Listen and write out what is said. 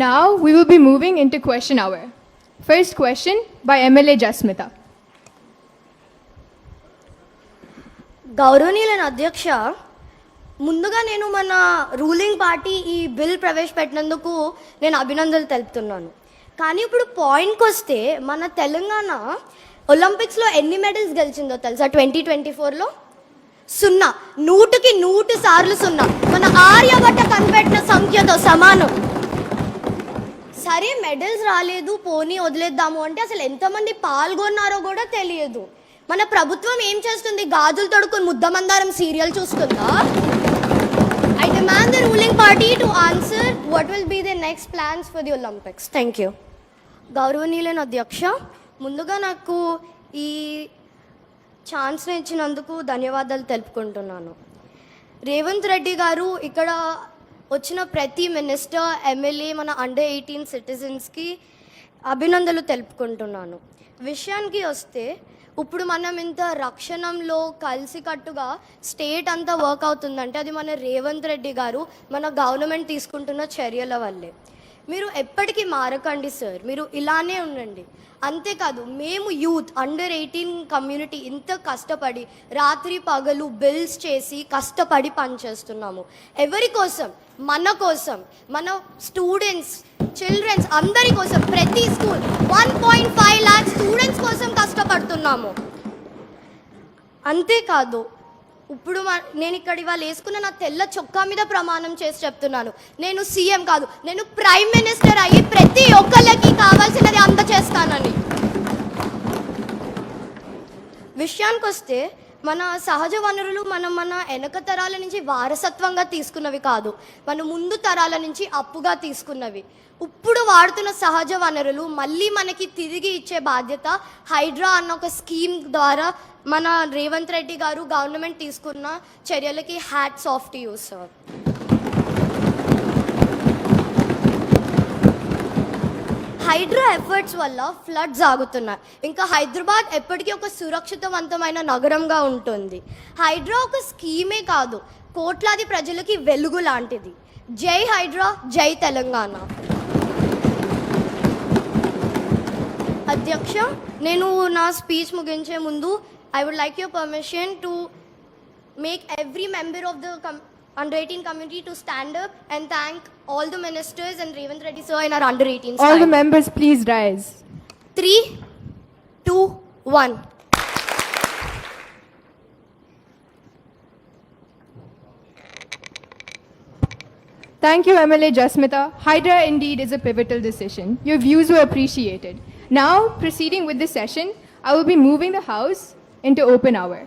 Now we will be moving into question hour. First question by MLA Jasmita. గౌరవనీయులైన అధ్యక్ష, ముందుగా నేను మన రూలింగ్ పార్టీ ఈ బిల్ ప్రవేశపెట్టినందుకు నేను అభినందనలు తెలుపుతున్నాను. కానీ ఇప్పుడు పాయింట్కి వస్తే మన తెలంగాణ ఒలింపిక్స్లో ఎన్ని మెడల్స్ గెలిచిందో తెలుసా? 2024లో 0. 100కి 100 సార్లు 0. మన ఆర్యభట్ట కనిపెట్టిన సంఖ్యతో సమానం. సరే మెడల్స్ రాలేదు, పోనీ వదిలేద్దాము అంటే అసలు ఎంతమంది పాల్గొన్నారో కూడా తెలియదు. మన ప్రభుత్వం ఏం చేస్తుంది? గాజులు తొడుక్కుని ముద్దమందారం serial చూస్తుందా? I demand the ruling party to answer what will be the next plans for the Olympics. Thank you. గౌరవనీయులైన అధ్యక్ష, ముందుగా నాకు ఈ ఛాన్స్ ఇచ్చినందుకు ధన్యవాదాలు తెలుపుకుంటున్నాను. రేవంత్ రెడ్డి గారు ఇక్కడ వచ్చిన ప్రతి మినిస్టర్, ఎమ్మెల్యే, మన అండర్ 18 సిటిజన్స్కి అభినందనలు తెలుపుకుంటున్నాను. విషయానికి వస్తే ఇప్పుడు మనం ఇంత రక్షణంలో కలిసికట్టుగా స్టేట్ అంతా వర్క్ అవుతుందంటే అది మన రేవంత్ రెడ్డి గారు, మన గవర్నమెంట్ తీసుకుంటున్న చర్యల వల్లే. మీరు ఎప్పటికీ మారకండి సార్, మీరు ఇలానే ఉండండి. అంతేకాదు మేము యూత్ అండర్ 18 కమ్యూనిటీ ఇంత కష్టపడి రాత్రి పగలు బిల్స్ చేసి కష్టపడి పనిచేస్తున్నాము. ఎవరి కోసం? మన కోసం, మన స్టూడెంట్స్, చిల్డ్రన్స్ అందరి కోసం. ప్రతి స్కూల్ 1.5 lakh స్టూడెంట్స్ కోసం కష్టపడుతున్నాము. అంతేకాదు ఇప్పుడు నేను ఇక్కడ ఇవాళ వేసుకున్న నా తెల్ల చొక్కా మీద ప్రమాణం చేసి చెప్తున్నాను, నేను సీఎం కాదు, నేను ప్రైమ్ మినిస్టర్ అయ్యి ప్రతి ఒక్కళ్ళకి కావాల్సినది అందచేస్తానని. విషయానికి వస్తే మన సహజ వనరులు మన వెనక తరాల నుంచి వారసత్వంగా తీసుకున్నవి కాదు, మన ముందు తరాల నుంచి అప్పుగా తీసుకున్నవి. ఇప్పుడు వాడుతున్న సహజ వనరులు మళ్ళీ మనకి తిరిగి ఇచ్చే బాధ్యత హైడ్రా అన్న ఒక స్కీమ్ ద్వారా మన రేవంత్ రెడ్డి గారు గవర్నమెంట్ తీసుకున్న చర్యలకి hats off to you sir. Hydraa efforts వల్ల ఫ్లడ్స్ ఆగుతున్నాయి. ఇంకా హైదరాబాద్ ఎప్పటికీ ఒక సురక్షితవంతమైన నగరంగా ఉంటుంది. హైడ్రా ఒక స్కీమే కాదు, కోట్లాది ప్రజలకి వెలుగు లాంటిది. జై హైడ్రా, జై తెలంగాణ. అధ్యక్ష, నేను నా స్పీచ్ ముగించే ముందు I would like your permission to make every member of the under 18 community to stand up and thank all the ministers and Revanth Reddy sir in our under 18 All the members please rise. 3, 2, 1. Thank you, MLA Jasmita. Hydra indeed is a pivotal decision. Your views were appreciated. Now, proceeding with the session, I will be moving the House into open hour.